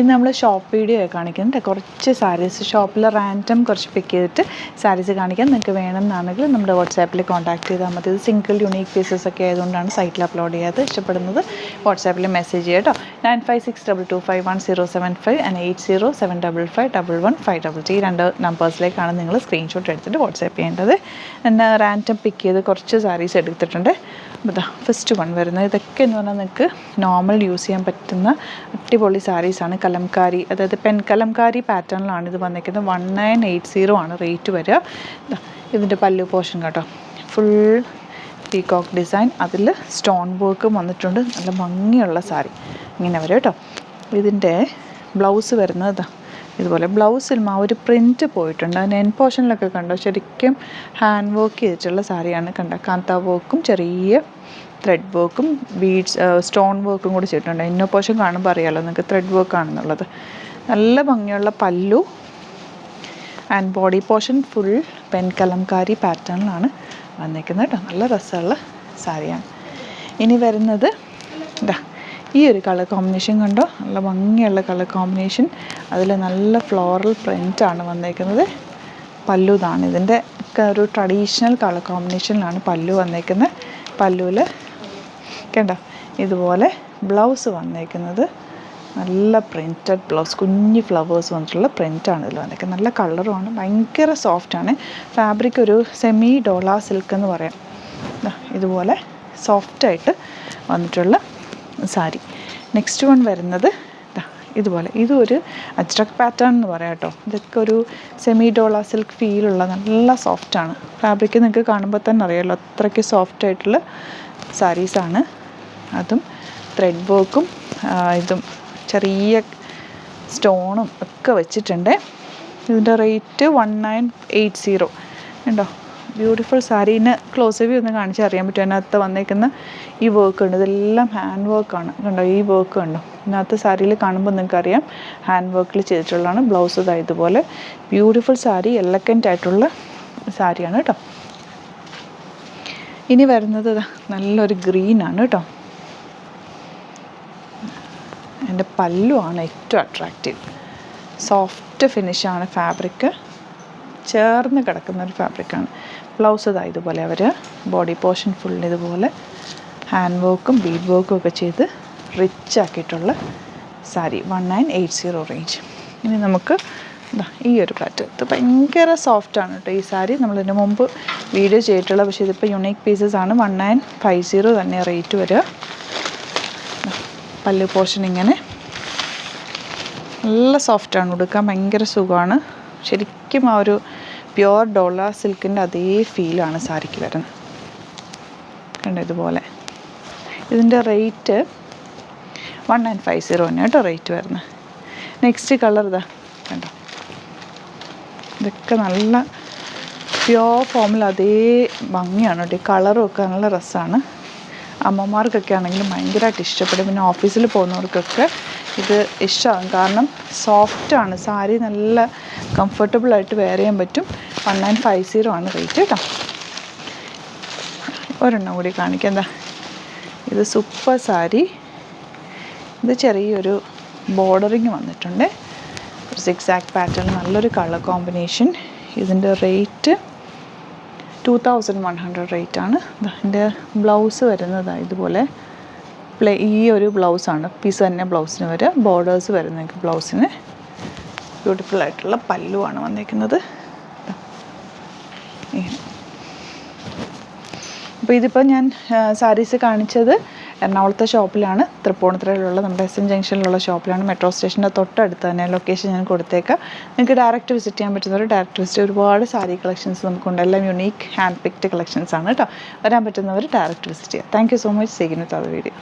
ഇന്ന് നമ്മൾ shop video കാണിക്കുന്നുണ്ട്. കുറച്ച് സാരീസ് ഷോപ്പിൽ റാൻഡം കുറച്ച് പിക്ക് ചെയ്തിട്ട് സാരീസ് കാണിക്കാം. നിങ്ങൾക്ക് വേണമെന്നാണെങ്കിൽ നമ്മുടെ വാട്സാപ്പിൽ കോൺടാക്ട് ചെയ്താൽ മതി. ഇത് സിംഗിൾ യൂണീക്ക് പീസസ് ഒക്കെ ആയതുകൊണ്ടാണ് സൈറ്റിൽ അപ്ലോഡ് ചെയ്യാതെ. ഇഷ്ടപ്പെടുന്നത് വാട്സാപ്പിൽ മെസ്സേജ് ചെയ്യാം കേട്ടോ. 9562251075 ആൻഡ് 8075551533. ഈ 2 നമ്പേഴ്സിലേക്കാണ് നിങ്ങൾ സ്ക്രീൻഷോട്ട് എടുത്തിട്ട് വാട്സാപ്പ് ചെയ്യേണ്ടത്. എന്നെ റാൻഡം പിക്ക് ചെയ്ത് കുറച്ച് സാരീസ് എടുത്തിട്ടുണ്ട്. അപ്പോൾ ഫസ്റ്റ് വൺ വരുന്നത് ഇതൊക്കെ എന്ന് പറഞ്ഞാൽ നിങ്ങൾക്ക് നോർമൽ യൂസ് ചെയ്യാൻ പറ്റുന്ന അടിപൊളി സാരീസാണ്. കലംകാരി, അതായത് പെൻ കലംകാരി പാറ്റേണിലാണ് ഇത് വന്നിരിക്കുന്നത്. 1980 ആണ് റേറ്റ് വരിക. ഇതിൻ്റെ പല്ലു പോർഷൻ കേട്ടോ, ഫുൾ പീകോക്ക് ഡിസൈൻ, അതിൽ സ്റ്റോൺ വർക്കും വന്നിട്ടുണ്ട്. നല്ല ഭംഗിയുള്ള സാരി ഇങ്ങനെ വരും കേട്ടോ. ഇതിൻ്റെ ബ്ലൗസ് വരുന്നത് ഇതുപോലെ. ബ്ലൗസിൽ ആ ഒരു പ്രിൻറ്റ് പോയിട്ടുണ്ട്. അതിന് എൻ പോർഷനിലൊക്കെ കണ്ടോ, ശരിക്കും ഹാൻഡ് വർക്ക് ചെയ്തിട്ടുള്ള സാരിയാണ്. കണ്ടോ, കാന്ത വർക്കും ചെറിയ ത്രെഡ് വർക്കും ബീഡ്സ് സ്റ്റോൺ വർക്കും കൂടി ചെയ്തിട്ടുണ്ട്. ഇന്നോ പോർഷൻ കാണുമ്പോൾ അറിയാമല്ലോ നിങ്ങൾക്ക് ത്രെഡ് വർക്കാണെന്നുള്ളത്. നല്ല ഭംഗിയുള്ള പല്ലു and body portion full pen kalamkari പാറ്റേണിലാണ് വന്നിരിക്കുന്നത് കേട്ടോ. നല്ല രസമുള്ള സാരിയാണ്. ഇനി വരുന്നത് ഇതാ ഈ ഒരു കളർ കോമ്പിനേഷൻ കണ്ടോ, നല്ല ഭംഗിയുള്ള കളർ കോമ്പിനേഷൻ. അതിൽ നല്ല ഫ്ലോറൽ പ്രിൻ്റാണ് വന്നിരിക്കുന്നത്. പല്ലു ഇതാണ്. ഇതിൻ്റെ ഒരു ട്രഡീഷണൽ കളർ കോമ്പിനേഷനിലാണ് പല്ലു വന്നിരിക്കുന്നത്. പല്ലുവിൽ കണ്ടോ ഇതുപോലെ ബ്ലൗസ് വന്നിരിക്കുന്നത് നല്ല പ്രിൻറ്റഡ് ബ്ലൗസ്, കുഞ്ഞ് ഫ്ലവേഴ്സ് വന്നിട്ടുള്ള പ്രിൻ്റാണ് ഇതിൽ വന്നിരിക്കുന്നത്. നല്ല കളറുമാണ്, ഭയങ്കര സോഫ്റ്റാണ്. ഫാബ്രിക് ഒരു സെമി ഡോള സിൽക്ക് എന്ന് പറയാം. ഇതുപോലെ സോഫ്റ്റായിട്ട് വന്നിട്ടുള്ള സാരി. നെക്സ്റ്റ് വൺ വരുന്നത് ഇതുപോലെ. ഇതൊരു അജ്രക് പാറ്റേൺ എന്ന് പറയാം കേട്ടോ. ഇതൊക്കെ ഒരു സെമി ഡോള സിൽക്ക് ഫീലുള്ള നല്ല സോഫ്റ്റാണ്. ഫാബ്രിക് നിങ്ങൾക്ക് കാണുമ്പോൾ തന്നെ അറിയാമല്ലോ, അത്രയ്ക്ക് സോഫ്റ്റായിട്ടുള്ള സാരീസാണ്. അതും ത്രെഡ് വർക്കും ഇതും ചെറിയ സ്റ്റോണും ഒക്കെ വെച്ചിട്ടുണ്ട്. ഇതിൻ്റെ റേറ്റ് 1980 ഉണ്ടോ. ബ്യൂട്ടിഫുൾ സാരീന് ക്ലോസ് വ്യൂ ഒന്ന് കാണിച്ചാൽ അറിയാൻ പറ്റും. അതിനകത്ത് വന്നേക്കുന്ന ഈ വർക്ക് ഉണ്ട്, ഇതെല്ലാം ഹാൻഡ് വർക്കാണ്. കണ്ടോ ഈ വർക്ക് കണ്ടോ, ഇതിനകത്ത് സാരിയിൽ കാണുമ്പോൾ നിങ്ങൾക്കറിയാം ഹാൻഡ് വർക്കിൽ ചെയ്തിട്ടുള്ളതാണ്. ബ്ലൗസ് ഇതാ ഇതുപോലെ ബ്യൂട്ടിഫുൾ സാരി, എലഗൻ്റ് ആയിട്ടുള്ള സാരിയാണ് കേട്ടോ. ഇനി വരുന്നത് നല്ലൊരു ഗ്രീനാണ് കേട്ടോ. എൻ്റെ പല്ലുവാണ് ഏറ്റവും അട്രാക്റ്റീവ്. സോഫ്റ്റ് ഫിനിഷാണ് ഫാബ്രിക്, ചേർന്ന് കിടക്കുന്നൊരു ഫാബ്രിക്കാണ്. ബ്ലൗസ് ഇതാ ഇതുപോലെ അവർ ബോഡി പോർഷൻ ഫുൾ ഇതുപോലെ ഹാൻഡ് വർക്കും ബീഡ് വർക്കും ഒക്കെ ചെയ്ത് റിച്ച് ആക്കിയിട്ടുള്ള സാരി. 1980 റേഞ്ച്. ഇനി നമുക്ക് ഈ ഒരു പാറ്റേൺ, ഇത് ഭയങ്കര സോഫ്റ്റാണ് കേട്ടോ ഈ സാരി. നമ്മളിതിന് മുമ്പ് വീഡിയോ ചെയ്തിട്ടുള്ള, പക്ഷേ ഇതിപ്പോൾ യുണീക്ക് പീസസ് ആണ്. 1950 തന്നെ റേറ്റ് വരിക. പല്ലു പോർഷൻ ഇങ്ങനെ നല്ല സോഫ്റ്റാണ്, ഉടുക്കാൻ ഭയങ്കര സുഖമാണ്. ശരിക്കും ആ ഒരു പ്യുവർ ഡോള സിൽക്കിൻ്റെ അതേ ഫീലാണ് സാരിക്ക് വരുന്നത്. കണ്ടോ ഇതുപോലെ. ഇതിൻ്റെ റേറ്റ് 1950 തന്നെ കേട്ടോ റേറ്റ് വരുന്നത്. നെക്സ്റ്റ് കളർ ഇതാ കണ്ടോ, ഇതൊക്കെ നല്ല പ്യുവർ ഫോമിൽ അതേ ഭംഗിയാണ് കേട്ടോ. ഈ കളറും ഒക്കെ നല്ല രസമാണ്. അമ്മമാർക്കൊക്കെ ആണെങ്കിലും ഭയങ്കരമായിട്ട് ഇഷ്ടപ്പെടും. പിന്നെ ഓഫീസിൽ പോകുന്നവർക്കൊക്കെ ഇത് ഇഷ്ടമാകും, കാരണം സോഫ്റ്റാണ് സാരി, നല്ല കംഫർട്ടബിളായിട്ട് വെയർ ചെയ്യാൻ പറ്റും. 1950 ആണ് റേറ്റ് കേട്ടോ. ഒരെണ്ണം കൂടി കാണിക്കാം. എന്താ ഇത് സൂപ്പർ സാരി. ഇത് ചെറിയൊരു ബോർഡറിങ് വന്നിട്ടുണ്ട്, ഒരു സിക്സാക്ട് പാറ്റേൺ, നല്ലൊരു കളർ കോമ്പിനേഷൻ. ഇതിൻ്റെ റേറ്റ് 2100 റേറ്റാണ്. ഇതിൻ്റെ ബ്ലൗസ് വരുന്നത് ഇതുപോലെ ഈ ഒരു ബ്ലൗസാണ്, പീസ് തന്നെ ബ്ലൗസിന് വരിക. ബോർഡേഴ്സ് വരുന്ന ബ്ലൗസിന് ബ്യൂട്ടിഫുൾ ആയിട്ടുള്ള പല്ലുവാണ് വന്നിരിക്കുന്നത്. അപ്പോൾ ഇതിപ്പോൾ ഞാൻ സാരീസ് കാണിച്ചത് എറണാകുളത്തെ ഷോപ്പിലാണ്, തൃപ്പൂണിത്തുറയിലുള്ള നമ്മുടെ SM ജംഗ്ഷനിലുള്ള ഷോപ്പിലാണ്. മെട്രോ സ്റ്റേഷൻ്റെ തൊട്ടടുത്ത് തന്നെ. ലൊക്കേഷൻ ഞാൻ കൊടുത്തേക്കാം. നിങ്ങൾക്ക് ഡയറക്റ്റ് വിസിറ്റ് ചെയ്യാൻ പറ്റുന്നവർ ഡയറക്റ്റ് വിസിറ്റ്. ഒരുപാട് സാരി കളക്ഷൻസ് നമുക്കുണ്ട്, എല്ലാം യുണീക്ക് ഹാൻഡ് പിക്ഡ് കളക്ഷൻസ് ആണ് കേട്ടോ. വരാൻ പറ്റുന്നവർ ഡയറക്റ്റ് വിസിറ്റ് ചെയ്യാം. Thank you so much. See you in other video.